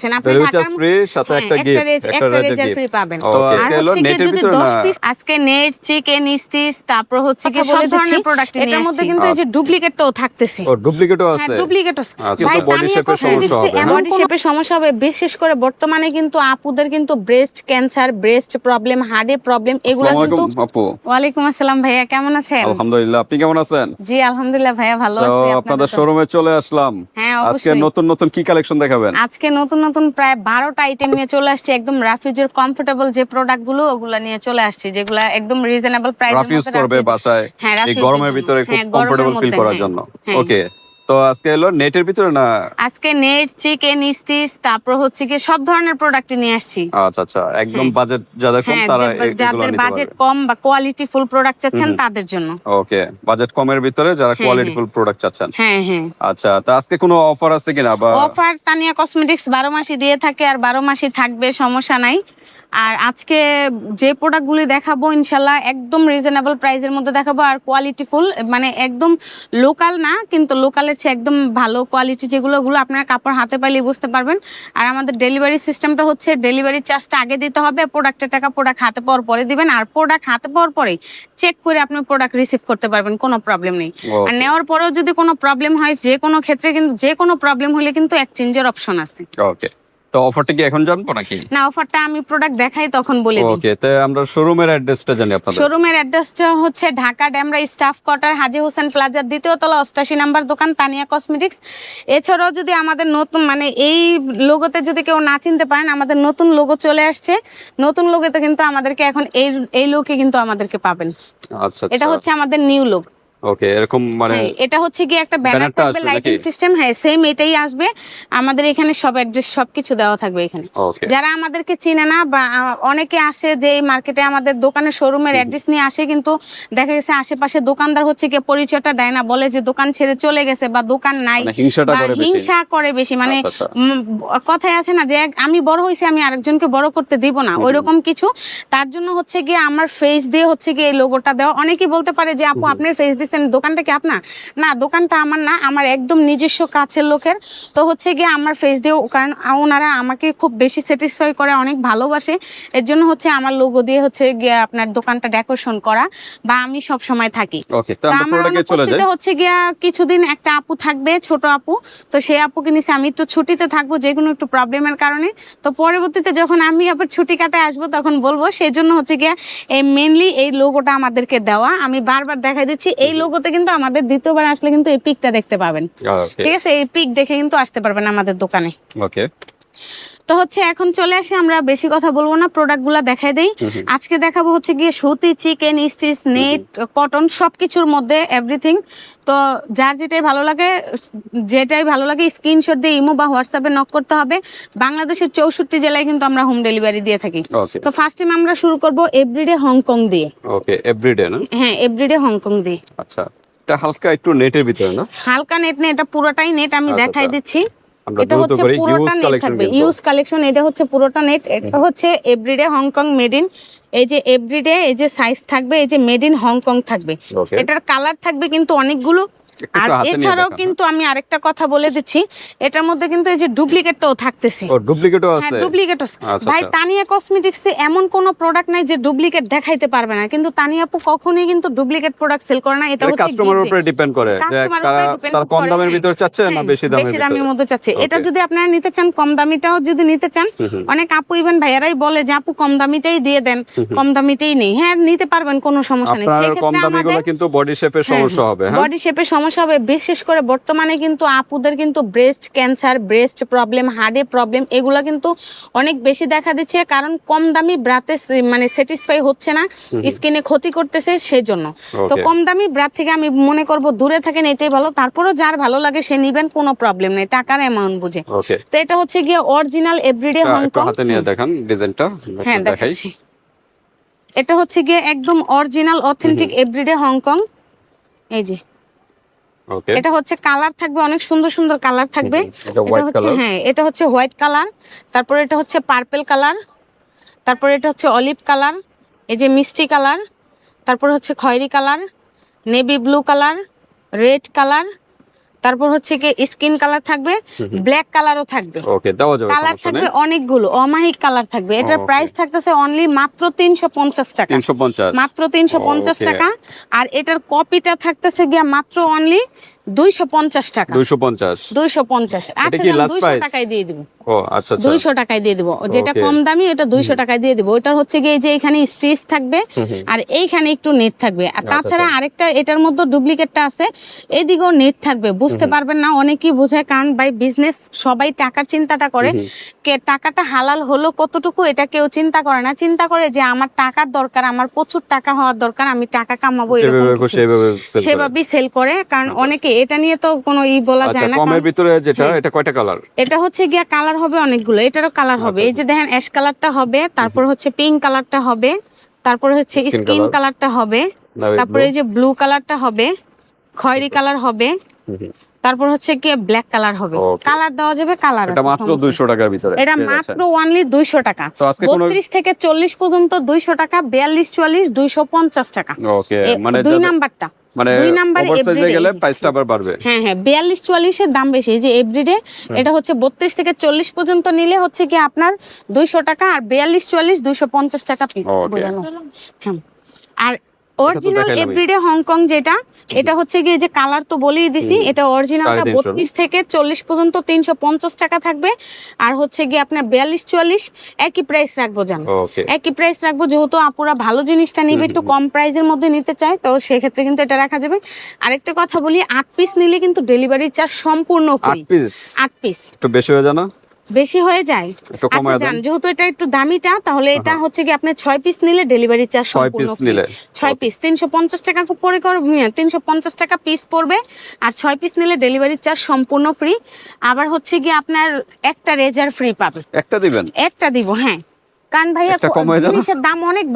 Delivery charge free, সাথে একটা gift, একটা রেজার ফ্রি পাবেন। তো আজকে হলো নেটের ভিতরে 10 পিস আজকে নেট, চিকেন, স্টিচ, তারপর হচ্ছে কি সব ধরনের প্রোডাক্ট নিয়ে আসছি। এটার মধ্যে কিন্তু এই যে ডুপ্লিকেটও থাকতেছে। ও ডুপ্লিকেটও আছে? হ্যাঁ, ডুপ্লিকেট আছে। ভাই বডি শেপের সমস্যা হবে, বডি শেপের সমস্যা হবে, বিশেষ করে বর্তমানে কিন্তু আপুদের কিন্তু ব্রেস্ট ক্যান্সার, ব্রেস্ট প্রবলেম, হার্টে প্রবলেম, এগুলো কিন্তু। ওয়ালাইকুম আসসালাম ভাইয়া, কেমন আছেন? আলহামদুলিল্লাহ, আপনি কেমন আছেন? জি আলহামদুলিল্লাহ ভাইয়া, ভালো আছি। তো আপনাদের শোরুমে চলে আসলাম। হ্যাঁ, আজকে নতুন নতুন কি কালেকশন দেখাবেন? আজকে নতুন নতুন প্রায় 12টা আইটেম নিয়ে চলে আসছি। একদম রাফিউজের কমফোর্টেবল যে প্রোডাক্টগুলো, ওগুলা নিয়ে চলে আসছি, যেগুলা একদম রিজনেবল প্রাইসের মধ্যে রাফিউজ করবে বাসায় এই গরমের ভিতরে খুব কমফোর্টেবল ফিল করার জন্য। ওকে, তো আজকে হলো নেটের ভিতরে না? আজকে নেট, চিকেন, স্টিচ, তারপর হচ্ছে কি সব ধরনের প্রোডাক্ট নিয়ে আসছি। আচ্ছা আচ্ছা, একদম বাজেট যাদের কম তারা এগুলো নিতে পারবে। যাদের বাজেট কম বা কোয়ালিটি ফুল প্রোডাক্ট চাচ্ছেন তাদের জন্য। ওকে, বাজেট কমের ভিতরে যারা কোয়ালিটি ফুল প্রোডাক্ট চাচ্ছেন। হ্যাঁ হ্যাঁ। আচ্ছা, তো আজকে কোনো অফার আছে কিনা? বা অফার তানিয়া কসমেটিক্স 12 মাসই দিয়ে থাকে, আর 12 মাসই থাকবে, সমস্যা নাই। আর আজকে যে প্রোডাক্টগুলি দেখাবো ইনশাল্লাহ একদম রিজনেবল প্রাইসের মধ্যে দেখাবো, আর কোয়ালিটি ফুল, মানে একদম লোকাল না, কিন্তু লোকালের চেয়ে একদম ভালো কোয়ালিটি যেগুলো, ওগুলো আপনারা কাপড় হাতে পাইলে বুঝতে পারবেন। আর আমাদের ডেলিভারি সিস্টেমটা হচ্ছে ডেলিভারি চার্জটা আগে দিতে হবে, প্রোডাক্টের টাকা প্রোডাক্ট হাতে পাওয়ার পরে দিবেন। আর প্রোডাক্ট হাতে পাওয়ার পরে চেক করে আপনি প্রোডাক্ট রিসিভ করতে পারবেন, কোনো প্রবলেম নেই। আর নেওয়ার পরেও যদি কোনো প্রবলেম হয়, যে কোনো ক্ষেত্রে কিন্তু, যে কোনো প্রবলেম হলে কিন্তু এক্সচেঞ্জের অপশন আছে। ওকে, তো অফারটা কি এখন জানবো নাকি? না, অফারটা আমি প্রোডাক্ট দেখাই তখন বলে দিই। ওকে, তো আমরা শোরুমের অ্যাড্রেসটা জানি আপনাদের। শোরুমের অ্যাড্রেসটা হচ্ছে ঢাকা ডেমরা স্টাফ কোয়ার্টার, হাজী হোসেন প্লাজার 2য় তলা, 88 নাম্বার দোকান, তানিয়া কসমেটিক্স। এছাড়াও যদি আমাদের নতুন, মানে এই লোগোতে যদি কেউ না চিনতে পারেন, আমাদের নতুন লোগো চলে আসছে। নতুন লোগোতে কিন্তু আমাদেরকে এখন এই লোকে কিন্তু আমাদেরকে পাবেন। আচ্ছা, এটা হচ্ছে আমাদের নিউ লোগো। ওকে, এরকম মানে এটা হচ্ছে কি একটা ব্যানার থাকবে, লাইটিং সিস্টেম। হ্যাঁ, সেম এটাই আসবে। আমাদের এখানে সব অ্যাড্রেস সবকিছু দেওয়া থাকবে এখানে। যারা আমাদেরকে চিনে না, বা অনেকে আসে যে এই মার্কেটে আমাদের দোকানের শোরুমের অ্যাড্রেস নিয়ে আসে, কিন্তু দেখা গেছে আশেপাশে দোকানদার হচ্ছে কি পরিচয়টা দেয় না, বলে যে দোকান ছেড়ে চলে গেছে বা দোকান নাই, হিংসা করে বেশি। মানে কথায় আছে না যে আমি বড় হইছি, আমি আরেকজনকে বড় করতে দিব না, ওইরকম কিছু। তার জন্য হচ্ছে গিয়ে আমার ফেস দিয়ে হচ্ছে গিয়ে এই লোগোটা দেওয়া। অনেকেই বলতে পারে যে আপু আপনার ফেস দিচ্ছেন, দোকানটা কি আপনার? না, দোকানটা আমার না, আমার একদম নিজস্ব কাছের লোকের। তো হচ্ছে গিয়ে আমার ফেস দিয়ে, কারণ ওনারা আমাকে খুব বেশি স্যাটিসফাই করে, অনেক ভালোবাসে। এর জন্য হচ্ছে আমার লোগো দিয়ে হচ্ছে গিয়ে আপনার দোকানটা ডেকোরেশন করা, বা আমি সব সময় থাকি। তো আমরা চলে যাই। হচ্ছে গিয়া কিছুদিন একটা আপু থাকবে, ছোট আপু। তো সেই আপুকে নিচে আমি একটু ছুটিতে থাকবো, যে কোনো একটু প্রবলেমের কারণে। তো পরবর্তীতে যখন আমি আবার ছুটি কাটায় আসবো তখন বলবো। সেই জন্য হচ্ছে গিয়া এই মেনলি এই লোগোটা আমাদেরকে দেওয়া। আমি বারবার দেখাই দিচ্ছি, এই লোগোতে কিন্তু আমাদের দ্বিতীয়বার আসলে কিন্তু এই পিকটা দেখতে পাবেন। ঠিক আছে, এই পিক দেখে কিন্তু আসতে পারবেন আমাদের দোকানে। ওকে, তো হচ্ছে এখন চলে আসি, আমরা বেশি কথা বলবো না, প্রোডাক্টগুলো দেখাই দেই। আজকে দেখাবো হচ্ছে গিয়ে সুতি, চিকেন, স্টিচ, নেট, কটন, সবকিছুর মধ্যে এভরিথিং। তো যার যেটাই ভালো লাগে স্ক্রিনশট দিয়ে ইমো বা হোয়াটসঅ্যাপে নক করতে হবে। বাংলাদেশের 64 জেলায় কিন্তু আমরা হোম ডেলিভারি দিয়ে থাকি। তো ফার্স্ট টাইম আমরা শুরু করব এভরিডে হংকং দিয়ে। ওকে, এভরিডে না? হ্যাঁ, এভরিডে হংকং দিয়ে। আচ্ছা, এটা হালকা একটু নেটের ভিতরে না? হালকা নেট না, এটা পুরোটাই নেট। আমি দেখাই দিচ্ছি। এটা হচ্ছে পুরোটা নেট থাকবে, ইউজ কালেকশন। এটা হচ্ছে পুরোটা নেট। এটা হচ্ছে এভরিডে হংকং মেড ইন। এই যে এভরিডে, এই যে সাইজ থাকবে, এই যে মেড ইন হংকং থাকবে। এটার কালার থাকবে কিন্তু অনেকগুলো। আর এছাড়াও কিন্তু আমি আরেকটা কথা বলে দিচ্ছি, এটার মধ্যে কিন্তু এই যে ডুপ্লিকেটও থাকতেছে। ডুপ্লিকেটও আছে? ডুপ্লিকেটও। ভাই, তানিয়া কসমেটিক্সে এমন কোনো প্রোডাক্ট নাই যে ডুপ্লিকেট দেখাইতে পারবে না, কিন্তু তানিয়া আপু কখনোই কিন্তু ডুপ্লিকেট প্রোডাক্ট সেল করে না। এটা হচ্ছে কাস্টমারের উপরে ডিপেন্ড করে যে তার কম দামের ভিতর চাচ্ছে না বেশি দামের মধ্যে চাচ্ছে। এটা যদি আপনারা নিতে চান, কম দামিটাও যদি নিতে চান, অনেক আপু ইভেন ভাইয়ারাই বলে যে আপু কম দামিটাই দিয়ে দেন, কম দামিটাই নেই। হ্যাঁ, নিতে পারবেন, কোনো সমস্যা নেই। আপনার কম দামিগুলো কিন্তু বডি শেপের সমস্যা হবে। বডি শেপের সমস্যা হবে, বিশেষ করে বর্তমানে কিন্তু আপুদের কিন্তু ব্রেস্ট ক্যান্সার, ব্রেস্ট প্রবলেম, হার্টে প্রবলেম, এগুলো কিন্তু অনেক বেশি দেখা দিচ্ছে। কারণ কম দামি ব্রাতে মানে স্যাটিসফাই হচ্ছে না, স্কিনে ক্ষতি করতেছে, সেজন্য। তো কম দামি ব্রাত থেকে আমি মনে করব দূরে থাকেন, এটাই ভালো। তারপরও যার ভালো লাগে সে নিবেন, কোনো প্রবলেম নেই, টাকার অ্যামাউন্ট বুঝে। তো এটা হচ্ছে গিয়ে অরিজিনাল এভরিডে হংকং। হাতে নিয়ে দেখান ডিজাইনটা। হ্যাঁ, দেখাচ্ছি। এটা হচ্ছে গিয়ে একদম অরিজিনাল অথেন্টিক এভরিডে হংকং। এই যে এটা হচ্ছে কালার থাকবে, অনেক সুন্দর সুন্দর কালার থাকবে। এটা হচ্ছে হোয়াইট কালার, তারপর এটা হচ্ছে পার্পল কালার, তারপর এটা হচ্ছে অলিভ কালার, এই যে মিষ্টি কালার, তারপর হচ্ছে খয়েরি colour, navy blue colour, red colour, তারপর হচ্ছে কি স্কিন কালার থাকবে, ব্ল্যাক কালারও থাকবে। ওকে, দেওয়া যাবে, কালার সমস্যা নেই। থাকবে অনেকগুলো, অমায়িক কালার থাকবে। এটার প্রাইস থাকতেছে অনলি মাত্র 350 টাকা। 350 মাত্র 350 টাকা। আর এটার কপিটা থাকতেছে গিয়া মাত্র অনলি 250 টাকা। 250 এটা কি লাস্ট 200 প্রাইস? টাকায় দিয়ে দিব। ও আচ্ছা আচ্ছা, 200 টাকায় দিয়ে দিব। যেটা কম দামি এটা 200 টাকায় দিয়ে দিব। ওটা হচ্ছে গিয়ে যে এখানে স্টিচ থাকবে আর এইখানে একটু নেট থাকবে। আর তাছাড়া আরেকটা এটার মধ্যে ডুপ্লিকেটটা আছে, এদিকেও নেট থাকবে। বুঝতে পারবেন না, অনেকেই বোঝায়, কারণ বাই বিজনেস সবাই টাকার চিন্তাটা করে। কে টাকাটা হালাল হলো কতটুকু এটা কেউ চিন্তা করে না, চিন্তা করে যে আমার টাকার দরকার, আমার প্রচুর টাকা হওয়ার দরকার, আমি টাকা কামাবো, সেভাবেই সেল করে। কারণ অনেকে এটা নিয়ে তো কোনো বলা যায় না। কমের ভিতরে যেটা, এটা কয়টা কালার? এটা হচ্ছে গিয়া কালার হবে অনেকগুলো, এটারও কালার হবে। এই যে দেখেন অ্যাশ কালারটা হবে, তারপর হচ্ছে পিঙ্ক কালারটা হবে, তারপর হচ্ছে স্কিন কালারটা হবে, তারপর এই যে ব্লু কালারটা হবে, খয়েরি কালার হবে, তারপর হচ্ছে কি ব্ল্যাক কালার হবে। কালার দেওয়া যাবে, কালার। এটা মাত্র 200 টাকার ভিতরে, এটা মাত্র অনলি 200 টাকা। 32 থেকে 40 পর্যন্ত 200 টাকা, 42 44 250 টাকা। ওকে, মানে দুই নাম্বারটা, মানে দুই নাম্বারে ওভারসাইজে গেলে প্রাইসটা আবার বাড়বে। হ্যাঁ হ্যাঁ, 42 44 এর দাম বেশি। এই যে এভরিডে এটা হচ্ছে 32 থেকে 40 পর্যন্ত নিলে হচ্ছে কি আপনার 200 টাকা, আর 42 44 250 টাকা পিস। বোঝানো? হ্যাঁ। আর অরিজিনাল এভরিডে হংকং যেটা, এটা হচ্ছে গিয়ে যে কালার তো বলেই দিছি, এটা অরিজিনালটা 32 থেকে 40 পর্যন্ত 350 টাকা থাকবে। আর হচ্ছে গিয়ে আপনার 42 44 একই প্রাইস রাখবো, জানো, একই প্রাইস রাখবো। যেহেতু আপুরা ভালো জিনিসটা নিবে, একটু কম প্রাইসের মধ্যে নিতে চায়, তো সেক্ষেত্রে কিন্তু এটা রাখা যাবে। আরেকটা কথা বলি, 8 পিস নিলে কিন্তু ডেলিভারি চার্জ সম্পূর্ণ ফ্রি। 8 পিস একটু বেশি হয়ে যায় না? বেশি হয়ে যায়। আচ্ছা জান, যেহেতু এটা একটু দামিটা, তাহলে এটা হচ্ছে কি আপনি 6 পিস নিলে ডেলিভারি চার্জ সম্পূর্ণ ফ্রি। 6 পিস 350 টাকা করে 350 টাকা পিস পড়বে। আর 6 পিস নিলে ডেলিভারি চার্জ সম্পূর্ণ ফ্রি। আবার হচ্ছে কি আপনার একটা রেজার ফ্রি পাবে। একটা দিবেন? একটা দিব, হ্যাঁ। কারণ ভাইয়া জিনিসের দাম অনেক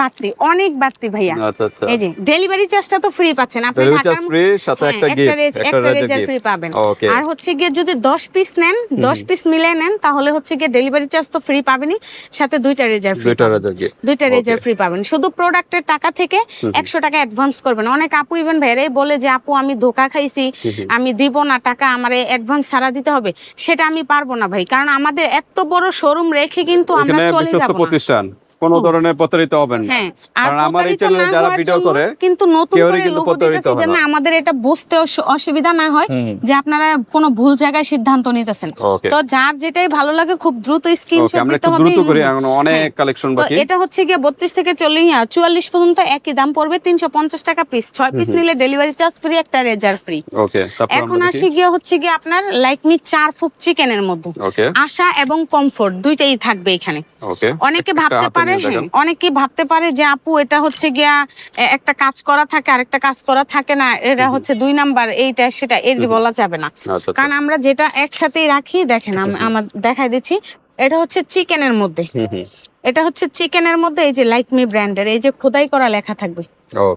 বাড়তি ভাইয়া। আচ্ছা আচ্ছা, এই যে ডেলিভারি চার্জটা তো ফ্রি পাচ্ছেন আপনি, ডেলিভারি চার্জ ফ্রি, সাথে একটা গিফট, একটা রেজার ফ্রি পাবেন। আর হচ্ছে গিয়ে যদি 10 পিস নেন, 10 পিস মিলে নেন, তাহলে হচ্ছে গিয়ে ডেলিভারি চার্জ তো ফ্রি পাবেনই, সাথে দুইটা রেজার ফ্রি পাবেন। শুধু প্রোডাক্টের টাকা থেকে 100 টাকা অ্যাডভান্স করবেন। অনেক আপু ইভেন ভাইরাই বলে যে আপু আমি ধোকা খাইছি, আমি দিব না টাকা, আমারে অ্যাডভান্স ছাড়া দিতে হবে। সেটা আমি পারবো না ভাই, কারণ আমাদের এত বড় শোরুম রেখে কিন্তু আমরা চলে যাব না। কোন ধরনের প্রতারিত হবেন না। কারণ আমার এই চ্যানেলে যারা ভিডিও করে কিন্তু নতুন করে কিন্তু প্রতারিত হয় না। আমাদের এটা বুঝতে অসুবিধা না হয় যে আপনারা কোনো ভুল জায়গায় সিদ্ধান্ত নিতেছেন। তো যার যেটাই ভালো লাগে খুব দ্রুত স্ক্রিনশট দিতে হবে। দ্রুত করে, এখন অনেক কালেকশন বাকি। এটা হচ্ছে গিয়ে 32 থেকে 44 পর্যন্ত একই দাম পড়বে, 350 টাকা পিস। 6 পিস নিলে ডেলিভারি চার্জ ফ্রি, একটা রেজার ফ্রি। ওকে, এখন আসি গিয়ে হচ্ছে গিয়ে আপনার লাইক মি 4 ফুট চিকেনের মধ্যে আশা এবং কমফোর্ট দুইটাই থাকবে এখানে। অনেকে ভাবতে পারে যে আপু এটা হচ্ছে গিয়া একটা কাজ করা থাকে আর একটা কাজ করা থাকে না, এটা হচ্ছে 2 নাম্বার, এইটা সেটা এর বলা যাবে না। কারণ আমরা যেটা একসাথেই রাখি, দেখেন আমার দেখাই দিচ্ছি, এটা হচ্ছে চিকেনের মধ্যে, এটা হচ্ছে চিকেনের মধ্যে এই যে লাইক মি ব্র্যান্ডের এই যে খোদাই করা লেখা থাকবে।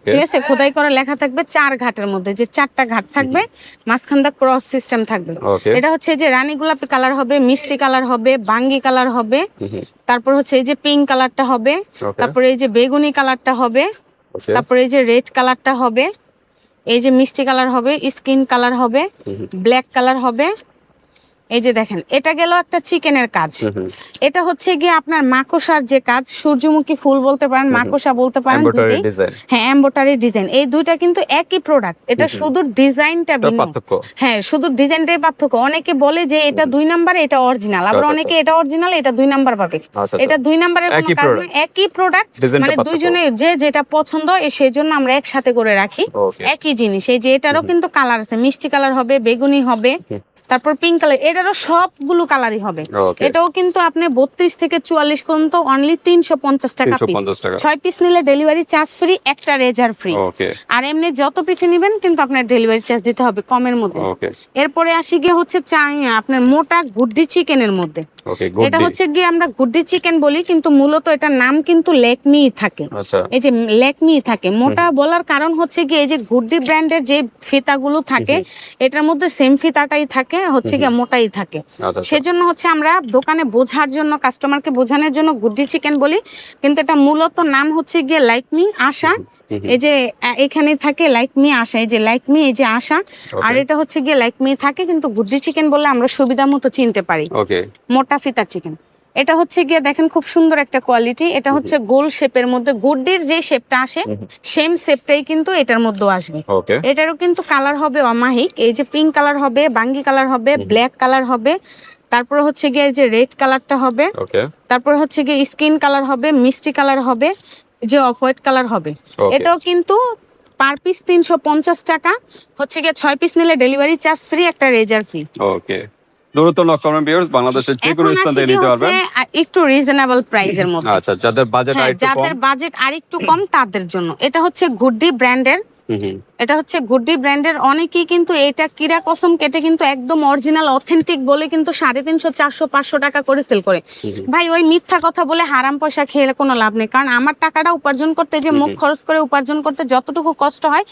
ঠিক আছে, খোদাই করা লেখা থাকবে 4 ঘাটের মধ্যে, যে 4টা ঘাট থাকবে, মাঝখানটা ক্রস সিস্টেম থাকবে। এটা হচ্ছে যে রানী গোলাপি কালার হবে, মিষ্টি কালার হবে, বাঙ্গি কালার হবে, তারপর হচ্ছে এই যে পিঙ্ক কালারটা হবে, তারপরে এই যে বেগুনি কালারটা হবে, তারপরে এই যে রেড কালারটা হবে, এই যে মিষ্টি কালার হবে, স্কিন কালার হবে, ব্ল্যাক কালার হবে। এই যে দেখেন, এটা গেল একটা চিকেনের কাজ। এটা হচ্ছে গিয়ে আপনার মাকড়সার যে কাজ, সূর্যমুখী ফুল বলতে পারেন, মাকড়সা বলতে পারেন, হ্যাঁ এমব্রয়ডারি ডিজাইন, এই দুইটা কিন্তু একই প্রোডাক্ট। এটা শুধু ডিজাইনটা ভিন্ন, হ্যাঁ শুধু ডিজাইনটাই পার্থক্য। অনেকে বলে যে এটা 2 নাম্বার, এটা অরিজিনাল, আবার অনেকে এটা অরিজিনাল, এটা 2 নাম্বার পাবে। এটা 2 নাম্বারের কোনো কাজ না, একই প্রোডাক্ট, মানে দুইজনের যে যেটা পছন্দ সেই জন্য আমরা একসাথে করে রাখি একই জিনিস। এই যে এটারও কিন্তু কালার আছে, মিষ্টি কালার হবে, বেগুনি হবে, তারপর পিঙ্ক কালার, এটারও সবগুলো কালারই হবে। এটাও কিন্তু আপনি 32 থেকে 44 পর্যন্ত অনলি 350 টাকা পিস। 6 পিস নিলে ডেলিভারি চার্জ ফ্রি, একটা রেজার ফ্রি। আর এমনি যত পিস নেবেন কিন্তু আপনার ডেলিভারি চার্জ দিতে হবে কমের মধ্যে। এরপরে আসি গিয়ে হচ্ছে আপনার মোটা গুড্ডি চিকেনের মধ্যে। ওকে, এটা হচ্ছে গিয়ে আমরা গুড্ডি চিকেন বলি, কিন্তু মূলত এটার নাম কিন্তু লেকমি থাকে। আচ্ছা, এই যে লেকমি থাকে, মোটা বলার কারণ হচ্ছে গিয়ে এই যে গুড্ডি ব্র্যান্ডের যে ফিতাগুলো থাকে এটার মধ্যে সেম ফিতাটাই থাকে, হচ্ছে গিয়ে মোটাই থাকে। সেজন্য হচ্ছে আমরা দোকানে বোঝার জন্য, কাস্টমারকে বোঝানোর জন্য গুড্ডি চিকেন বলি, কিন্তু এটা মূলত নাম হচ্ছে গিয়ে লাইকমি আশা। এই যে এখানে থাকে লাইকমি আশা, এই যে লাইকমি, এই যে আশা, আর এটা হচ্ছে গিয়ে লাইকমি থাকে, কিন্তু গুড্ডি চিকেন বললে আমরা সুবিধা মতো চিনতে পারি। মোটা ফিতা চিকেন এটা হচ্ছে গিয়ে দেখেন খুব সুন্দর একটা কোয়ালিটি। এটা হচ্ছে গোল শেপের মধ্যে, গুড্ডির যে শেপটা আসে সেম শেপটাই কিন্তু এটার মধ্যে আসবে। এটারও কিন্তু কালার হবে অমাহিক, এই যে পিঙ্ক কালার হবে, বাঙ্গি কালার হবে, ব্ল্যাক কালার হবে, তারপর হচ্ছে গিয়ে যে রেড কালারটা হবে, তারপর হচ্ছে গিয়ে স্কিন কালার হবে, মিষ্টি কালার হবে, যে অফ হোয়াইট কালার হবে। এটাও কিন্তু পার পিস 350 টাকা, হচ্ছে গিয়ে 6 পিস নিলে ডেলিভারি চার্জ ফ্রি, একটা রেজার ফ্রি। ওকে, দ্রুত নক করবেন ভিউয়ার্স, বাংলাদেশের যে কোনো স্থান থেকে নিতে পারবেন একটু রিজনেবল প্রাইসের মধ্যে। আচ্ছা, যাদের বাজেট আরেকটু কম তাদের জন্য এটা হচ্ছে গুড্ডি ব্র্যান্ডের। এটা হচ্ছে গুড্ডি ব্র্যান্ডের। অনেকেই কিন্তু এটা কিরা কসম কেটে কিন্তু একদম অরিজিনাল অথেন্টিক বলে কিন্তু 350, 400, 500 টাকা করে সেল করে। ভাই ওই মিথ্যা কথা বলে হারাম পয়সা খেয়ে কোনো লাভ নেই, কারণ আমার টাকাটা উপার্জন করতে, যে মুখ খরচ করে উপার্জন করতে যতটুকু কষ্ট হয়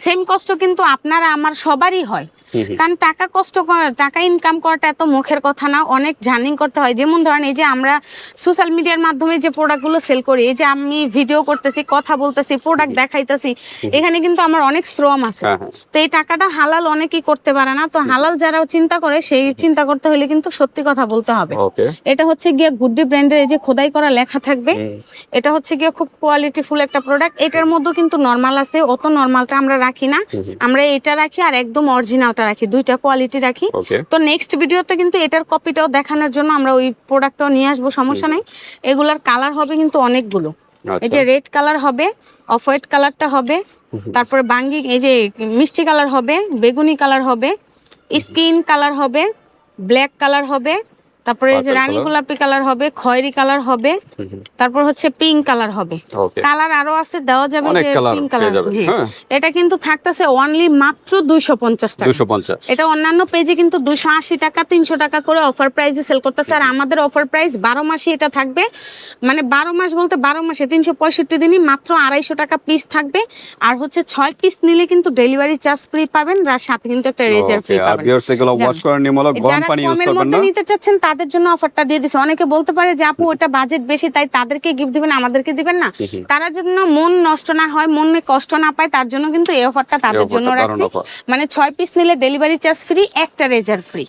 সেম কষ্ট কিন্তু আপনারা আমার সবারই হয়। কারণ টাকা ইনকাম করাটা এত মুখের কথা না, অনেক জার্নিং করতে হয়। যেমন ধরেন এই যে আমরা সোশ্যাল মিডিয়ার মাধ্যমে যে প্রোডাক্টগুলো সেল করি, এই যে আমি ভিডিও করতেছি, কথা বলতেছি, প্রোডাক্ট দেখাইতেছি, এখানে কিন্তু আমার অনেক শ্রম আছে। তো এই টাকাটা হালাল অনেকেই করতে পারে না, তো হালাল যারা চিন্তা করে সেই চিন্তা করতে হলে কিন্তু সত্যি কথা বলতে হবে। এটা হচ্ছে গিয়ে গুড্ডি ব্র্যান্ডের, এই যে খোদাই করা লেখা থাকবে, এটা হচ্ছে গিয়ে খুব কোয়ালিটিফুল একটা প্রোডাক্ট। এটার মধ্যে কিন্তু নরমাল আছে, অত নরমালটা আমরা রাখি না, আমরা এটা রাখি আর একদম অরিজিনালটা রাখি, দুইটা কোয়ালিটি রাখি। তো নেক্সট ভিডিওতে কিন্তু এটার কপিটাও দেখানোর জন্য আমরা ওই প্রোডাক্টটাও নিয়ে আসবো, সমস্যা নেই। এগুলার কালার হবে কিন্তু অনেকগুলো, এই যে রেড কালার হবে, অফ হোয়াইট কালারটা হবে, তারপরে বাঙ্গি, এই যে মিষ্টি কালার হবে, বেগুনি কালার হবে, স্কিন কালার হবে, ব্ল্যাক কালার হবে, তারপরে এই যে রানী গোলাপি কালার হবে, খয়েরি কালার হবে, তারপর হচ্ছে পিঙ্ক কালার হবে। কালার আরো আছে, দেওয়া যাবে যে পিঙ্ক কালার। এটা কিন্তু থাকতেছে অনলি মাত্র 250 টাকা। এটা অন্যান্য পেজে কিন্তু 280 টাকা, 300 টাকা করে অফার প্রাইসে সেল করতেছে, আর আমাদের অফার প্রাইস 12 মাসই এটা থাকবে। মানে 12 মাস বলতে 12 মাসে 365 দিনই মাত্র 250 টাকা পিস থাকবে। আর হচ্ছে 6 পিস নিলে কিন্তু ডেলিভারি চার্জ ফ্রি পাবেন, আর সাথে কিন্তু একটা রেজার ফ্রি পাবেন। যারা নিতে চাচ্ছেন তাদের জন্য অফারটা দিয়ে দিচ্ছে। অনেকে বলতে পারে যে আপু ওটা বাজেট বেশি, তাই তাদেরকে গিফট দিবেন, আমাদেরকে দিবেন না। তারা জন্য মন নষ্ট না হয়, মনে কষ্ট না পায়, তার জন্য কিন্তু এই অফারটা তাদের জন্য রাখছি। মানে 6 পিস নিলে ডেলিভারি চার্জ ফ্রি, একটা রেজার ফ্রি।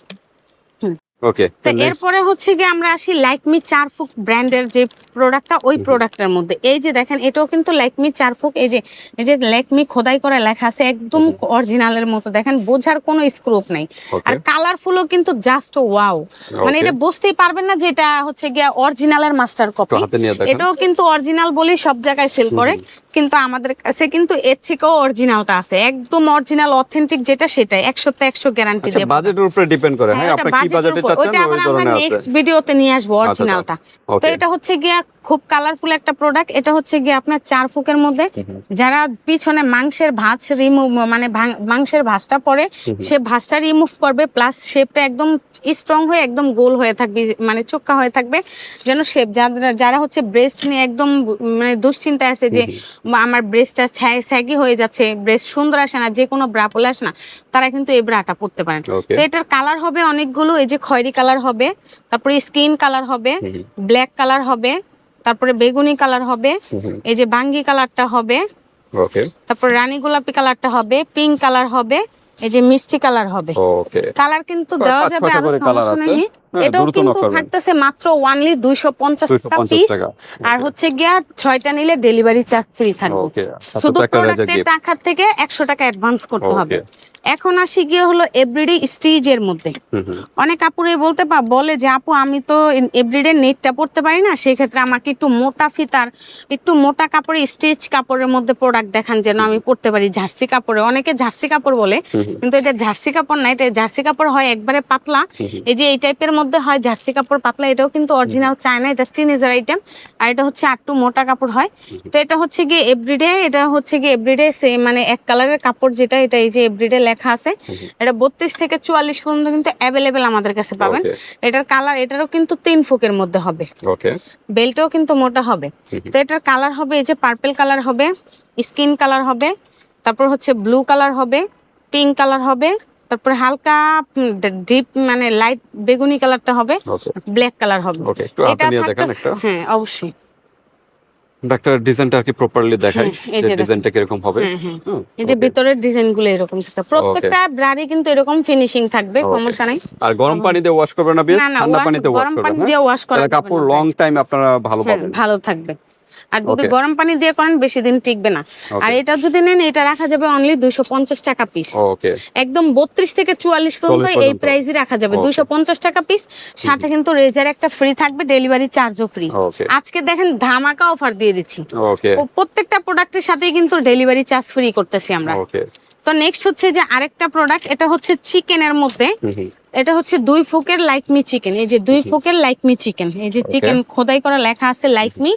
ওকে, তো এরপরে হচ্ছে গিয়ে আমরা আসি লাইকমি 4 ফুট ব্র্যান্ডের যে প্রোডাক্টটা, ওই প্রোডাক্টের মধ্যে এই যে দেখেন এটাও কিন্তু লাইকমি 4 ফুট, এই যে লাইকমি খোদাই করা লেখা আছে, একদম অরিজিনালের মতো, দেখেন বোঝার কোনো স্ক্রুপ নাই। আর কালারফুলও কিন্তু জাস্ট ওয়াও, মানে এটা বুঝতেই পারবেন না যে এটা হচ্ছে গিয়ে অরিজিনালের মাস্টার কপি। এটাও কিন্তু অরিজিনাল বলেই সব জায়গায় সেল করে, কিন্তু আমাদের কাছে কিন্তু এর থেকেও অরিজিনালটা আছে, একদম অরিজিনাল অথেন্টিক যেটা, সেটাই 100তে 100 গ্যারান্টি দেব। বাজেটের উপরে ডিপেন্ড করে, হ্যাঁ আপনি কি বাজেটে চাচ্ছেন ওই ধরনের আছে। নেক্সট ভিডিওতে নিয়ে আসবো অরিজিনালটা। তো এটা হচ্ছে গিয়া খুব কালারফুল একটা প্রোডাক্ট। এটা হচ্ছে গিয়ে আপনার 4 ফুকের মধ্যে, যারা পিছনে মাংসের ভাঁজ রিমুভ, মানে মাংসের ভাঁজটা পরে সে ভাঁজটা রিমুভ করবে, প্লাস শেপটা একদম স্ট্রং হয়ে একদম গোল হয়ে থাকবে, মানে চোক্কা হয়ে থাকবে যেন শেপ। যারা হচ্ছে ব্রেস্ট নিয়ে একদম মানে দুশ্চিন্তায় আছে যে আমার ব্রেস্টটা স্যাগি হয়ে যাচ্ছে, ব্রেস্ট সুন্দর আসে না, যে কোনো ব্রা পরে আসে না, তারা কিন্তু এই ব্রাটা পরতে পারেন। তো এটার কালার হবে অনেকগুলো, এই যে খয়েরি কালার হবে, তারপরে স্কিন কালার হবে, ব্ল্যাক কালার হবে, তারপরে বেগুনি কালার হবে, এই যে বাঙ্গি কালারটা হবে, তারপরে রানী গোলাপি কালারটা হবে, পিঙ্ক কালার হবে, এই যে মিষ্টি কালার হবে। কালার কিন্তু দেওয়া যাবে, এটাও কিন্তু থাকতেছে মাত্র অনলি 250 টাকা। আর হচ্ছে গিয়া 6টা নিলে ডেলিভারি চার্জ ফ্রি থাকবে। শুধু প্রোডাক্টের টাকা থেকে 100 টাকা অ্যাডভান্স করতে হবে। এখন আসি গিয়ে হলো এভরিডে স্টিচের মধ্যে। অনেক আপুরে বলে যে আপু আমি তো এভরিডে নেটটা পড়তে পারি না, সেই ক্ষেত্রে আমাকে একটু মোটা ফিতার, একটু মোটা কাপড়ে স্টিচ কাপড়ের মধ্যে প্রোডাক্ট দেখান যেন আমি পড়তে পারি, জার্সি কাপড়ে। অনেকে জার্সি কাপড় বলে, কিন্তু এটা জার্সি কাপড় না, এটা জার্সি কাপড় হয় একবারে পাতলা, এই যে এই টাইপের মধ্যে হয় জার্সি কাপড় পাতলা। এটাও কিন্তু অরিজিনাল চায়না, এটা টিনেজার আইটেম। আর এটা হচ্ছে একটু মোটা কাপড় হয়। তো এটা হচ্ছে গিয়ে এভরিডে, এটা হচ্ছে গিয়ে এভরিডে মানে এক কালারের কাপড় যেটা, এটা এই যে এভরিডে লেখা আছে। এটা 32 থেকে 44 পর্যন্ত কিন্তু অ্যাভেলেবেল আমাদের কাছে পাবেন। এটার কালার, এটারও কিন্তু 3 ফুকের মধ্যে হবে। ওকে, বেল্টও কিন্তু মোটা হবে। তো এটার কালার হবে এই যে পার্পল কালার হবে, স্কিন কালার হবে, তারপর হচ্ছে ব্লু কালার হবে, পিঙ্ক কালার হবে, তারপর হালকা ডিপ মানে লাইট বেগুনি কালারটা হবে, ব্ল্যাক কালার হবে। এটা দেখেন একটা, হ্যাঁ অবশ্যই একটা ডিজাইনটা আর কি প্রপারলি দেখাই যে ডিজাইনটা কিরকম হবে। এই যে ভিতরের ডিজাইনগুলো এরকম থাকবে, প্রত্যেকটা ব্রারই কিন্তু এরকম ফিনিশিং থাকবে, সমস্যা নাই। আর গরম পানি দিয়ে ওয়াশ করবেন না, বেশ ঠান্ডা পানিতে ওয়াশ করবেন। গরম পানি দিয়ে ওয়াশ করা যাবে, কাপড় লং টাইম আপনারা ভালো পাবেন, ভালো থাকবে। আর যদি গরম পানি দিয়ে করেন বেশি দিন টিকবে না। আর এটা যদি নেন, এটা রাখা যাবে অনলি 250 টাকা পিস। ওকে, একদম 32 থেকে 44 পর্যন্ত এই প্রাইসে রাখা যাবে 250 টাকা পিস। সাথে কিন্তু রেজার একটা ফ্রি থাকবে, ডেলিভারি চার্জও ফ্রি। আজকে দেখেন ধামাকা অফার দিয়ে দিচ্ছি, প্রত্যেকটা প্রোডাক্টের সাথে কিন্তু ডেলিভারি চার্জ ফ্রি করতেছি আমরা। তো নেক্সট হচ্ছে যে আরেকটা প্রোডাক্ট, এটা হচ্ছে চিকেনের মধ্যে, এটা হচ্ছে 2 ফুকের লাইক মি চিকেন। এই যে 2 ফুকের লাইক মি চিকেন, এই যে চিকেন খোদাই করা লেখা আছে লাইক মি।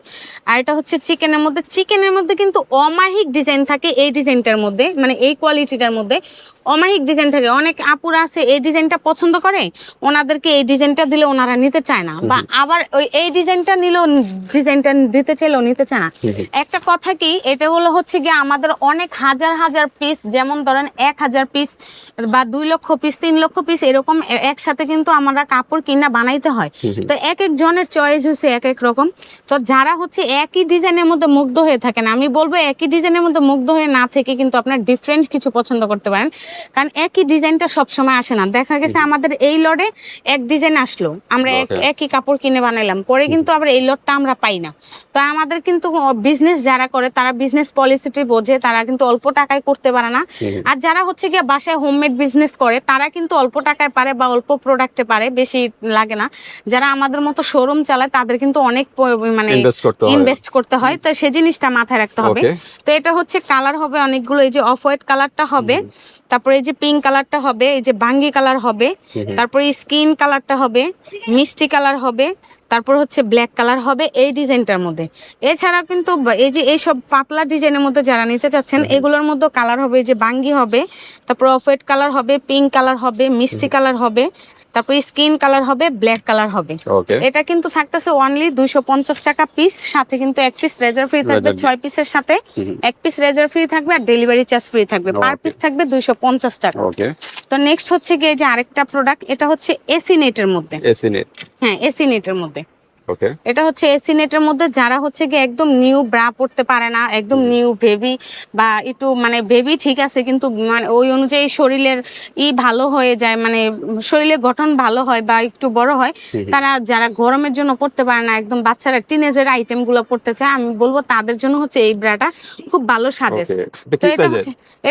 আর এটা হচ্ছে চিকেনের মধ্যে কিন্তু অমাহিক ডিজাইন থাকে। এই ডিজাইনটার মধ্যে মানে এই কোয়ালিটিটার মধ্যে অমাহিক ডিজাইন থাকে। অনেক আপুরা আছে এই ডিজাইনটা পছন্দ করে, ওনাদেরকে এই ডিজাইনটা দিলে ওনারা নিতে চায় না, বা আবার ওই এই ডিজাইনটা নিলেও ডিজাইনটা দিতে চাইলেও নিতে চায় না। একটা কথা কি, এটা হচ্ছে গিয়ে আমাদের অনেক হাজার হাজার পিস, যেমন ধরেন 1000 পিস বা 2 লক্ষ পিস, 3 লক্ষ পিস এরকম একসাথে কিন্তু আমরা কাপড় কিনা বানাইতে হয়। তো এক এক জনের চয়েস হচ্ছে এক এক রকম। তো যারা হচ্ছে একই ডিজাইনের মধ্যে মুগ্ধ হয়ে থাকেন, আমি বলবো একই ডিজাইনের মধ্যে মুগ্ধ হয়ে না থেকে কিন্তু আপনার ডিফারেন্ট কিছু পছন্দ করতে পারেন, কারণ একই ডিজাইনটা সবসময় আসে না। দেখা গেছে আমাদের এই লটে এক ডিজাইন আসলো, আমরা একই কাপড় কিনে বানাইলাম, পরে কিন্তু আবার এই লটটা আমরা পাই না। তো আমাদের কিন্তু বিজনেস যারা করে তারা বিজনেস পলিসিটি বোঝে, তারা কিন্তু অল্প টাকায় করতে পারে না। আর যারা হচ্ছে গিয়ে বাসায় হোমমেড বিজনেস করে তারা কিন্তু অল্প টাকায় পারে বা অল্প প্রোডাক্টে পারে, বেশি লাগে না। যারা আমাদের মতো শোরুম চালায় তাদের কিন্তু অনেক মানে ইনভেস্ট করতে হয়, তো সেই জিনিসটা মাথায় রাখতে হবে। তো এটা হচ্ছে কালার হবে অনেকগুলো, এই যে অফ হোয়াইট কালারটা হবে, তারপরে এই যে পিঙ্ক কালারটা হবে, এই যে বাঙ্গি কালার হবে, তারপরে স্কিন কালারটা হবে, মিষ্টি কালার হবে, তারপর হচ্ছে ব্ল্যাক কালার হবে এই ডিজাইনটার মধ্যে। এছাড়া কিন্তু এই যে এইসব পাতলা ডিজাইনের মধ্যে যারা নিতে চাচ্ছেন, এগুলোর মধ্যে কালার হবে, এই যে বাঙ্গি হবে, তারপর অফ হোয়াইট কালার হবে, পিঙ্ক কালার হবে, মিষ্টি কালার হবে, তারপর স্কিন কালার হবে, ব্ল্যাক কালার হবে। এটা কিন্তু থাকতেছে অনলি 250 টাকা পিস, সাথে কিন্তু 1 পিস রেজার ফ্রি থাকবে, 6 পিসের সাথে 1 পিস রেজার ফ্রি থাকবে, আর ডেলিভারি চার্জ ফ্রি থাকবে। পার পিস থাকবে 250 টাকা। তো নেক্সট হচ্ছে গিয়ে যে আরেকটা প্রোডাক্ট, এটা হচ্ছে এসি নেটের মধ্যে। এসি নেট, হ্যাঁ এসি নেটের মধ্যে। এটা হচ্ছে এসি নেটের মধ্যে যারা হচ্ছে কি একদম নিউ ব্রা পড়তে পারে না, একদম নিউ বেবি বা একটু মানে বেবি ঠিক আছে কিন্তু মানে ওই অনুযায়ী শরীরের ভালো হয়ে যায়, মানে শরীরের গঠন ভালো হয় বা একটু বড় হয়, তারা যারা গরমের জন্য পড়তে পারে না, একদম বাচ্চারা টিনেজার আইটেম গুলো পড়তে চায়, আমি বলবো তাদের জন্য হচ্ছে এই ব্রাটা খুব ভালো সাজেস্ট। তো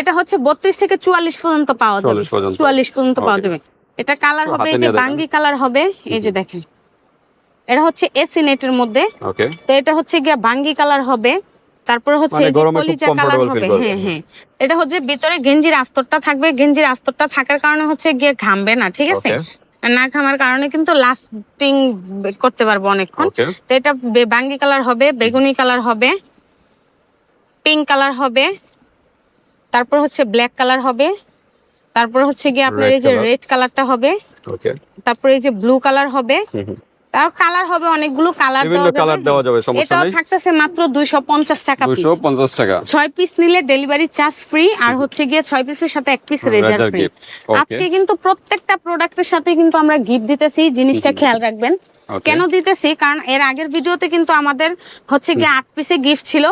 এটা হচ্ছে 32 থেকে 44 পর্যন্ত পাওয়া যাবে, 44 পর্যন্ত পাওয়া যাবে। এটা কালার হবে এই যে বাঙ্গি কালার হবে, এই যে দেখেন এটা হচ্ছে এসি নেটের মধ্যে। তো এটা হচ্ছে গিয়া বাঙ্গি কালার হবে, তারপর হচ্ছে কলিজা কালার হবে। হ্যাঁ হ্যাঁ, এটা হচ্ছে ভিতরে গেঞ্জির আস্তরটা থাকবে, গেঞ্জির আস্তরটা থাকার কারণে হচ্ছে গিয়ে ঘামবে না, ঠিক আছে, না ঘামার কারণে কিন্তু লাস্টিং করতে পারবো অনেকক্ষণ। তো এটা বাঙ্গি কালার হবে, বেগুনি কালার হবে, পিঙ্ক কালার হবে, তারপর হচ্ছে ব্ল্যাক কালার হবে, তারপর হচ্ছে গিয়ে আপনার এই যে রেড কালারটা হবে, তারপর এই যে ব্লু কালার হবে, তার কালার হবে অনেকগুলো, কালার দেওয়া যাবে, সমস্যা নেই। এটা থাকতেছে মাত্র 250 টাকা পিস, 250 টাকা। 6 পিস নিলে ডেলিভারি চার্জ ফ্রি, আর হচ্ছে গিয়ে 6 পিসের সাথে 1 পিস রেজার ফ্রি। আজকে কিন্তু প্রত্যেকটা প্রোডাক্টের সাথে কিন্তু আমরা গিফট দিতেছি, জিনিসটা খেয়াল রাখবেন। কেন দিতেছি, কারণ এর আগের ভিডিওতে কিন্তু আমাদের হচ্ছে গিয়ে 8 পিসে গিফট ছিল।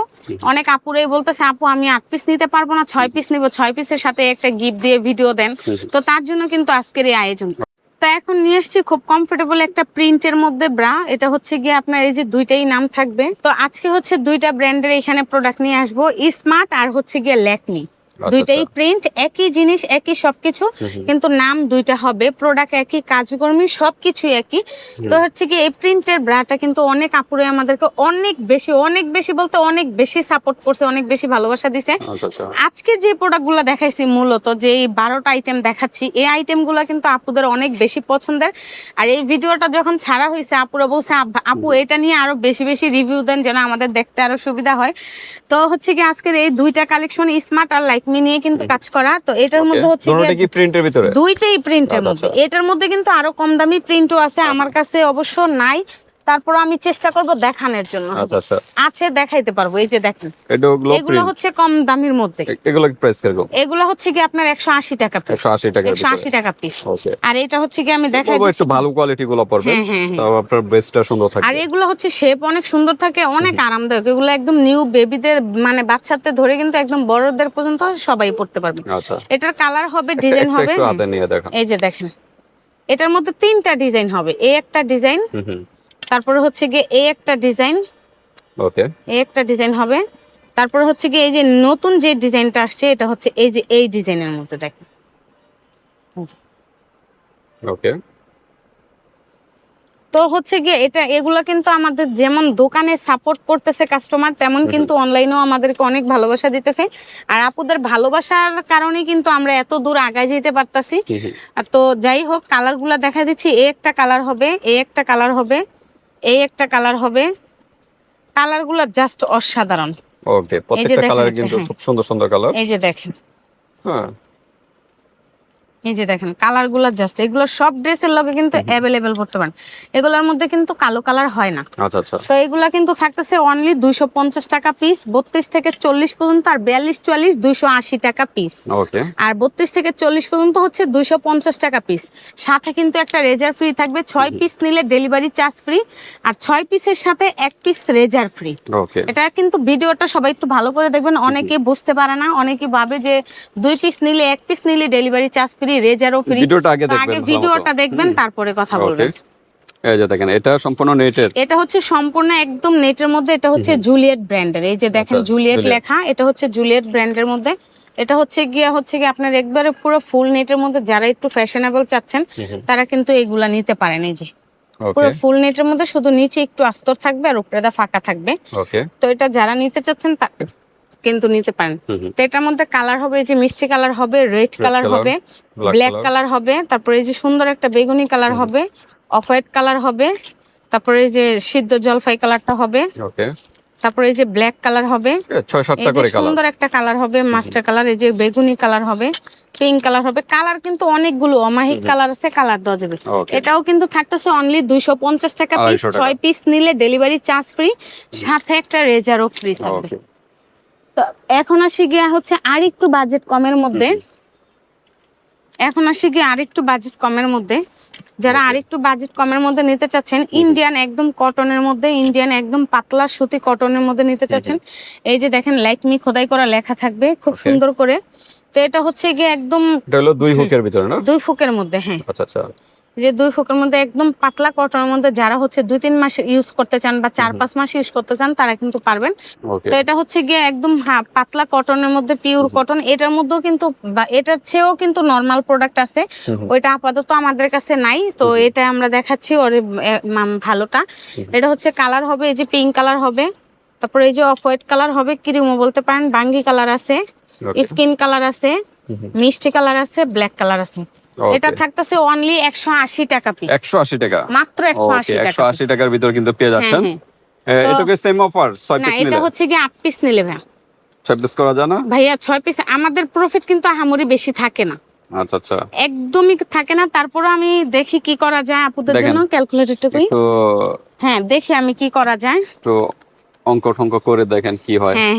অনেক আপুরাই বলতেছে আপু আমি 8 পিস নিতে পারবো না, 6 পিস নিব, 6 পিসের সাথে একটা গিফট দিয়ে ভিডিও দেন। তো তার জন্য কিন্তু আজকের এই আয়োজন। তো এখন নিয়ে আসছি খুব কমফোর্টেবল একটা প্রিন্টের মধ্যে ব্রা। এটা হচ্ছে গিয়ে আপনার এই যে দুইটাই নাম থাকবে। তো আজকে হচ্ছে দুইটা ব্র্যান্ডের এখানে প্রোডাক্ট নিয়ে আসবো, স্মার্ট আর হচ্ছে গিয়ে ল্যাকমি। দুইটাই প্রিন্ট, একই জিনিস, একই সবকিছু, কিন্তু নাম দুইটা হবে, প্রোডাক্ট একই, কাজকর্মী সবকিছু একই। তো হচ্ছে কি এই প্রিন্টের ব্রাটা কিন্তু অনেক আপুরে আমাদেরকে অনেক বেশি বলতে অনেক বেশি সাপোর্ট করছে, অনেক বেশি ভালোবাসা দিছে। আজকে যে প্রোডাক্টগুলো দেখাইছি, মূলত যে 12টা আইটেম দেখাচ্ছি, এই আইটেমগুলো কিন্তু আপুদের অনেক বেশি পছন্দের। আর এই ভিডিওটা যখন ছাড়া হয়েছে, আপুরা বলছে আপু এটা নিয়ে আরো বেশি রিভিউ দেন, যেন আমাদের দেখতে আরো সুবিধা হয়। তো হচ্ছে কি আজকের এই দুইটা কালেকশন, স্মার্ট আর লাইক লাকমি নিয়ে কিন্তু কাজ করা। তো এটার মধ্যে হচ্ছে দুটোটা কি প্রিন্টের ভিতরে? দুইটাই প্রিন্টের মধ্যে। এটার মধ্যে কিন্তু আরো কম দামি প্রিন্টও আছে, আমার কাছে অবশ্য নাই, তারপর আমি চেষ্টা করব দেখানোর জন্য। আচ্ছা আছে, দেখাইতে পারবো। এই যে দেখেন, এগুলো হচ্ছে কম দামের মধ্যে। এগুলো প্রাইস কিরকম? এগুলো হচ্ছে কি আপনার 180 টাকা পিস। 180 টাকা পিস। আর এটা হচ্ছে কি আমি দেখাই দিচ্ছি, একটু ভালো কোয়ালিটি গুলো পড়বে, তাও আপনার বেস্টটা সুন্দর থাকবে। আর এগুলো হচ্ছে শেপ অনেক সুন্দর থাকে, অনেক আরামদায়ক। এগুলো একদম নিউ বেবিদের মানে বাচ্চাদের ধরে কিন্তু একদম বড়দের পর্যন্ত সবাই পড়তে পারবে। আচ্ছা, এটার কালার হবে, ডিজাইন হবে। একটু হাতে নিয়ে দেখেন। এই যে দেখেন, এটার মধ্যে 3টা ডিজাইন হবে। এই একটা ডিজাইন, তারপরে হচ্ছে গিয়ে এই একটা ডিজাইন, ওকে, এই একটা ডিজাইন হবে। তারপরে হচ্ছে গিয়ে এই যে নতুন যে ডিজাইনটা আসছে, এটা হচ্ছে এই যে এই ডিজাইনের মধ্যে দেখেন। ওকে, তো হচ্ছে গিয়ে এটা এগুলা কিন্তু আমাদের যেমন দোকানে সাপোর্ট করতেছে কাস্টমার, তেমন কিন্তু অনলাইনেও আমাদেরকে অনেক ভালোবাসা দিতেছে। আর আপুদের ভালোবাসার কারণে কিন্তু আমরা এত দূর আগায় যেতে পারতাছি। তো যাই হোক, কালারগুলা দেখা দিচ্ছি। এই একটা কালার হবে, এই একটা কালার হবে, এই একটা কালার হবে। কালারগুলো জাস্ট অসাধারণ। ওকে, প্রত্যেকটা কালার কিন্তু খুব সুন্দর সুন্দর কালার। এই যে দেখেন, হ্যাঁ, এই যে দেখেন কালারগুলো জাস্ট, এগুলো সব ড্রেসের লগে কিন্তু अवेलेबल করতে পারেন। এগুলোর মধ্যে কিন্তু কালো কালার হয় না। আচ্ছা। তো এগুলা কিন্তু থাকতেছে অনলি 250 টাকা পিস, 32 থেকে 40 পর্যন্ত। আর 42 44 280 টাকা পিস। ওকে, আর 32 থেকে 40 পর্যন্ত হচ্ছে 250 টাকা পিস। সাথে কিন্তু একটা রেজার ফ্রি থাকবে। 6 পিস নিলে ডেলিভারি চার্জ ফ্রি, আর 6 পিসের সাথে 1 পিস রেজার ফ্রি। ওকে, এটা কিন্তু ভিডিওটা সবাই একটু ভালো করে দেখবেন, অনেকে বুঝতে পারে না, অনেকে ভাবে যে 2 পিস নিলে 1 পিস নিলে ডেলিভারি চার্জ ফ্রি, রেজারও ফ্রি। আগে ভিডিওটা দেখবেন, তারপরে কথা বলবেন। এই যে দেখেন, এটা সম্পূর্ণ নেটের। এটা হচ্ছে সম্পূর্ণ একদম নেটের মধ্যে। এটা হচ্ছে জুলিয়েট ব্র্যান্ডের। এই যে দেখেন জুলিয়েট লেখা, এটা হচ্ছে জুলিয়েট ব্র্যান্ডের মধ্যে। এটা হচ্ছে গিয়ে আপনার একবারে পুরো ফুল নেটের মধ্যে। যারা একটু ফ্যাশনেবল চাচ্ছেন তারা কিন্তু এগুলা নিতে পারেন। এই যে পুরো ফুল নেটের মধ্যে, শুধু নিচে একটু আস্তর থাকবে আর উপরে ফাঁকা থাকবে। তো এটা যারা নিতে চাচ্ছেন কিন্তু নিতে পারেন। তো এটার মধ্যে কালার হবে, এই যে মিষ্টি কালার হবে, রেড কালার হবে, ব্ল্যাক কালার হবে, তারপরে এই যে সুন্দর একটা বেগুনি কালার হবে, অফ হোয়াইট কালার হবে, তারপরে এই যে সিদ্ধ জলপাই কালারটা হবে, তারপরে এই যে ব্ল্যাক কালার হবে, 6-7টা করে কালার, সুন্দর একটা কালার হবে মাস্টার কালার, এই যে বেগুনি কালার হবে, পিঙ্ক কালার হবে। কালার কিন্তু অনেকগুলো অমায়িক কালার আছে, কালার দেওয়া যাবে। এটাও কিন্তু থাকতেছে অনলি 250 টাকা পিস। 6 পিস নিলে ডেলিভারি চার্জ ফ্রি, সাথে একটা রেজারও ফ্রি থাকবে। তো এখন আসি গিয়া হচ্ছে আর একটু বাজেট কমের মধ্যে। যারা আরেকটু বাজেট কমের মধ্যে নিতে চাচ্ছেন, ইন্ডিয়ান একদম কটনের মধ্যে, ইন্ডিয়ান একদম পাতলা সুতি কটনের মধ্যে নিতে চাচ্ছেন, এই যে দেখেন লাইকমি খোদাই করা লেখা থাকবে খুব সুন্দর করে। তো এটা হচ্ছে গিয়ে একদম, এটা হলো 2 হুকের ভিতরে না? 2 ফুকের মধ্যে। হ্যাঁ, আচ্ছা, যে 2 ফুকের মধ্যে একদম পাতলা কটনের মধ্যে। যারা হচ্ছে 2-3 মাস ইউজ করতে চান বা 4-5 মাস ইউজ করতে চান, তারা কিন্তু পারবেন। তো এটা হচ্ছে গিয়ে একদম পাতলা কটনের মধ্যে, পিওর কটন। এটার মধ্যেও কিন্তু এটার চেয়েও কিন্তু নরমাল প্রোডাক্ট আছে, ওইটা আপাতত আমাদের কাছে নাই। তো এটা আমরা দেখাচ্ছি ওর ভালোটা। এটা হচ্ছে কালার হবে, এই যে পিঙ্ক কালার হবে, তারপরে এই যে অফ হোয়াইট কালার হবে, ক্রিমও বলতে পারেন, বাঙ্গি কালার আছে, স্কিন কালার আছে, মিষ্টি কালার আছে, ব্ল্যাক কালার আছে। এটা থাকতেছে অনলি 180 টাকা পিস। 180 টাকা মাত্র 180 টাকা। 180 টাকার ভিতর কিন্তু পেয়ে যাচ্ছেন। এটা কি সেম অফার 6 পিস নিলে? এটা হচ্ছে কি 8 পিস নিলে ভাই 6 পিস করা যায় না ভাইয়া? 6 পিস আমাদের প্রফিট কিন্তু আহামরি বেশি থাকে না। আচ্ছা, একদমই থাকে না। তারপরে আমি দেখি কি করা যায় আপুদের জন্য। ক্যালকুলেটরটা কই? হ্যাঁ, দেখি আমি কি করা যায়। তো অঙ্ক ঠঙ্ক করে দেখেন কি হয়। হ্যাঁ,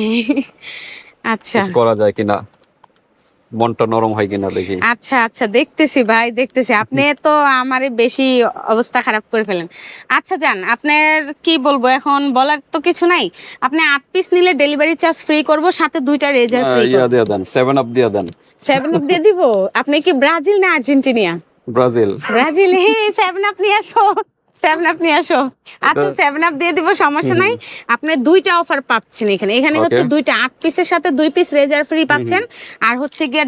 আচ্ছা, করা যায় কিনা, মনটা নরম হয় কিনা দেখি। আচ্ছা, দেখতেছি ভাই, দেখতেছি। আপনি তো আমারে বেশি অবস্থা খারাপ করে ফেলেন। আচ্ছা যান, আপনার কি বলবো এখন, বলার তো কিছু নাই। আপনি 8 পিস নিলে ডেলিভারি চার্জ ফ্রি করব, সাথে 2টা রেজার ফ্রি করব। দিয়ে দেন, 7 আপ দিয়ে দেন। 7 আপ দিয়ে দিব? আপনি কি ব্রাজিল না আর্জেন্টিনা? ব্রাজিল। 7 আপ নিয়ে আসো, 7 আপ নিয়ে আসো। আচ্ছা, 7 আপ দিয়ে দিব, সমস্যা নাই। আপনি 2টা অফার পাচ্ছেন এখানে হচ্ছে 2টা 8 পিসের সাথে 2 পিস রেজার ফ্রি পাচ্ছেন, আর হচ্ছে গিয়ে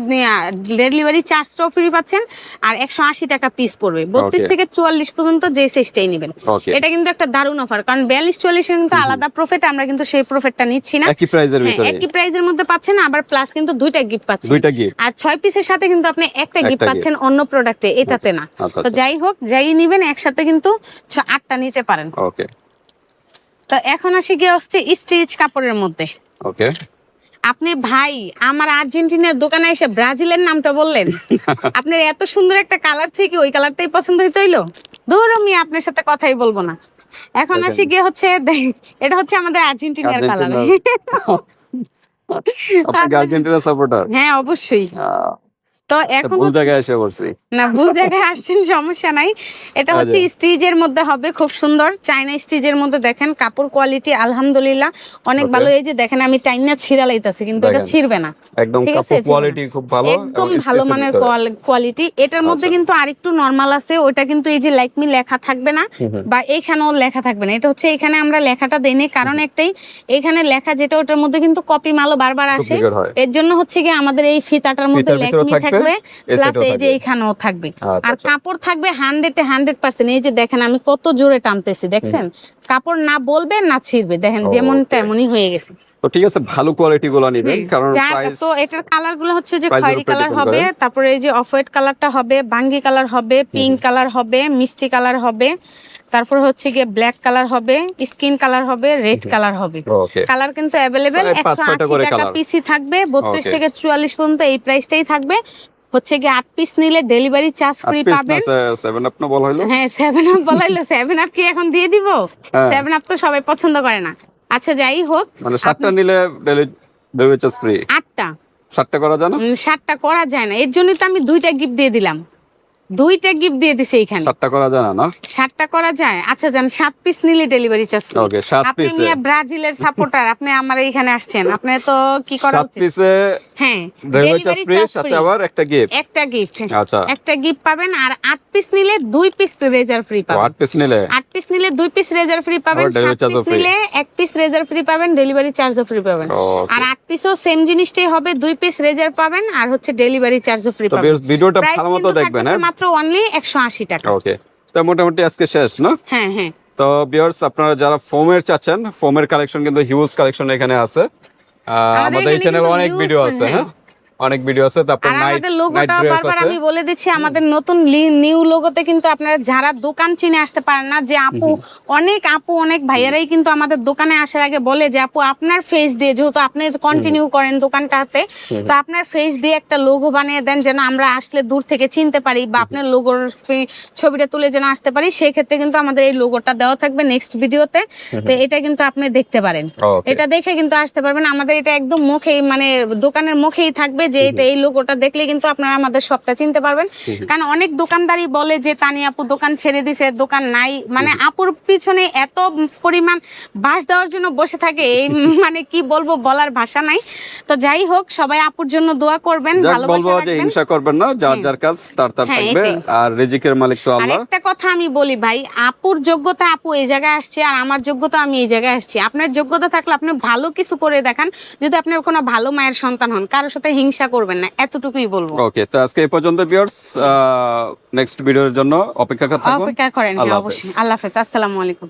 ডেলিভারি চার্জটাও ফ্রি পাচ্ছেন। আর 180 টাকা পিস পড়বে। 32 থেকে 44 পর্যন্ত যে সাইজটাই নেবেন। এটা কিন্তু একটা দারুণ অফার, কারণ 42-44 এর কিন্তু আলাদা প্রফিট, আমরা কিন্তু সেই প্রফিটটা নিচ্ছি না। একই প্রাইজের ভিতরে, একই প্রাইজের মধ্যে পাচ্ছেন, আবার প্লাস কিন্তু 2টা গিফট পাচ্ছেন। 2টা গিফট, আর 6 পিসের সাথে কিন্তু আপনি একটা গিফট পাচ্ছেন অন্য প্রোডাক্টে, এটাতে না। তো যাই হোক, যাই নেবেন একসাথে কিন্তু 8টা নিতে পারেন। ওকে, তো এখন আসি গিয়ে হচ্ছে স্টিচ কাপড়ের মধ্যে। ওকে, আপনি ভাই আমার আর্জেন্টিনার দোকানে এসে ব্রাজিলের নামটা বললেন, আপনার এত সুন্দর একটা কালার থেকে ওই কালারটাই পছন্দ হইতে হইলো? ধর আমি আপনার সাথে কথাই বলবো না। এখন আসি গিয়ে হচ্ছে এটা হচ্ছে আমাদের আর্জেন্টিনার কালার। আপনি আর্জেন্টিনা সাপোর্টার? হ্যাঁ অবশ্যই। তো এখন ভুল জায়গায় এসে পড়ছি। না, ভুল জায়গায় আসছেন, সমস্যা নাই। এটা হচ্ছে স্টিচের মধ্যে হবে, খুব সুন্দর চাইনা স্টিচের মধ্যে। দেখেন কাপড় কোয়ালিটি আলহামদুলিল্লাহ অনেক ভালো। এই যে দেখেন আমি টাইনা ছিঁড়া লাইতাছি, কিন্তু এটা ছিঁড়বে না, একদম কাপড় কোয়ালিটি খুব ভালো, একদম ভালো মানের কোয়ালিটি। এটার মধ্যে কিন্তু আরেকটু নরমাল আছে, ওটা কিন্তু এই যে লাইক মি লেখা থাকবে না, বা এইখানেও লেখা থাকবে না। এটা হচ্ছে এখানে আমরা লেখাটা দেইনি, কারণ একটাই, এখানে লেখা যেটা ওটার মধ্যে কিন্তু কপি মালও বারবার আসে। এর জন্য হচ্ছে কি আমাদের এই ফিতাটার মধ্যে লেখ মি থাকবে, প্লাস এই যে এইখানেও থাকবে। আর কাপড় থাকবে 100% এই যে দেখেন আমি কত জোরে টানতেছি, দেখছেন? কাপড় না বলবে না ছিঁড়বে, দেখেন যেমন তেমনই হয়ে গেছে। তো ঠিক আছে, ভালো কোয়ালিটি গুলো নেবেন, কারণ প্রাইস। তো এটার কালার গুলো হচ্ছে যে খয়েরি কালার হবে, তারপরে এই যে অফ হোয়াইট কালারটা হবে, বাঙ্গি কালার হবে, পিঙ্ক কালার হবে, মিষ্টি কালার হবে, তারপর হচ্ছে গিয়ে ব্ল্যাক কালার হবে, স্কিন কালার হবে, রেড কালার হবে। কালার কিন্তু अवेलेबल। 180 টাকা পিসি থাকবে, 32 থেকে 44 পর্যন্ত এই প্রাইসটাই থাকবে। হচ্ছে কি 8 পিস নিলে ডেলিভারি চার্জ ফ্রি পাবেন। 7 আপ না বলা হলো? হ্যাঁ 7 আপ বলা হলো। 7 আপ কি এখন দিয়ে দিব? 7 আপ তো সবাই পছন্দ করে না। আচ্ছা যাই হোক, মানে 7টা নিলে ডেলিভারি চার্জ ফ্রি। 8টা 7টা করা যায় না? 7টা করা যায় না, এর জন্যই তো আমি 2টা গিফট দিয়ে দিলাম। 2টা গিফট দিয়ে দিছি এখানে। 7টা করা যায় না? 7টা করা যায়। আচ্ছা জান 7 পিস নিলে ডেলিভারি চার্জ ফ্রি। ওকে 7 আপনি পিসে। মিয়া ব্রাজিলের সাপোর্টার, আপনি আমার এখানে আসছেন, আপনি তো কি করা উচিত? 7 পিসে হ্যাঁ ডেলিভারি চার্জ ফ্রি, সাথে আবার একটা গিফট। একটা গিফট, আচ্ছা একটা গিফট পাবেন। আর 8 পিস নিলে 2 পিস রেজার ফ্রি পাবেন। 8 পিস নিলে 2 পিস রেজার ফ্রি পাবেন। 7 পিস নিলে 1 পিস রেজার ফ্রি পাবেন, ডেলিভারি চার্জও ফ্রি পাবেন। আর 8 পিসও সেম জিনিসটাই হবে, 2 পিস রেজার পাবেন আর হচ্ছে ডেলিভারি চার্জও ফ্রি পাবেন। তো ভিডিওটা ভালোমতো দেখবেন, হ্যাঁ? মাত্র অনলি 180 টাকা। ওকে, তো মোটামুটি আজকে শেষ না? হ্যাঁ হ্যাঁ। তো ভিউয়ার্স, আপনারা যারা ফোমের চাচ্ছেন, ফোমের কালেকশন কিন্তু হিউজ কালেকশন এখানে আছে। আমাদের এই চ্যানেলে অনেক ভিডিও আছে, হ্যাঁ অনেক ভিডিও আছে। তারপর নাইট ড্রেস আছে। আমি বলে দিচ্ছি আমাদের নতুন নিউ লোগোতে কিন্তু আপনারা যারা দোকান চিনে আসতে পারেন না, যে আপু অনেক ভাইয়ারাই কিন্তু আমাদের দোকানে আসার আগে বলে যে আপু আপনার ফেস দিয়ে, যেহেতু আপনি কন্টিনিউ করেন দোকানটাতে, তো আপনার ফেস দিয়ে একটা লোগো বানিয়ে দেন যেন আমরা আসলে দূর থেকে চিনতে পারি, বা আপনার লোগোর ছবিটা তুলে যেন আসতে পারি। সেই ক্ষেত্রে কিন্তু আমাদের এই লোগোটা দেওয়া থাকবে নেক্সট ভিডিওতে। তো এটা কিন্তু আপনি দেখতে পারেন, এটা দেখে কিন্তু আসতে পারবেন। আমাদের এটা একদম মুখেই, মানে দোকানের মুখেই থাকবে, যে এই লোগোটা দেখলে কিন্তু আপনারা আমাদের শপটা চিনতে পারবেন। কারণ অনেক দোকানদারই বলে যে তানি আপু দোকান ছেড়ে দিছে, দোকান নাই, মানে আপুর পিছনে এত পরিমাণ বাস দেওয়ার জন্য বসে থাকে, এই মানে কি বলবো, বলার ভাষা নাই। তো যাই হোক, সবাই আপুর জন্য দোয়া করবেন, ভালোবাসা রাখবেন, হিংসা করবেন না, যার যার কাজ তার থাকবে, আর রিজিকের মালিক তো আল্লাহ। একটা কথা আমি বলি ভাই, আপুর যোগ্যতা, আপু এই জায়গায় আসছে, আর আমার যোগ্যতা আমি এই জায়গায় আসছি। আপনার যোগ্যতা থাকলে আপনি ভালো কিছু করে দেখান, যদি আপনি কোনো ভালো মায়ের সন্তান হন, কারোর সাথে হিংসা করবেন না, এতটুকুই বলবো। ওকে, তো আজকে এই পর্যন্ত ভিউয়ার্স, নেক্সট ভিডিওর জন্য অপেক্ষা করেন। অবশ্যই। আল্লাহ হাফেজ, আসসালামু আলাইকুম।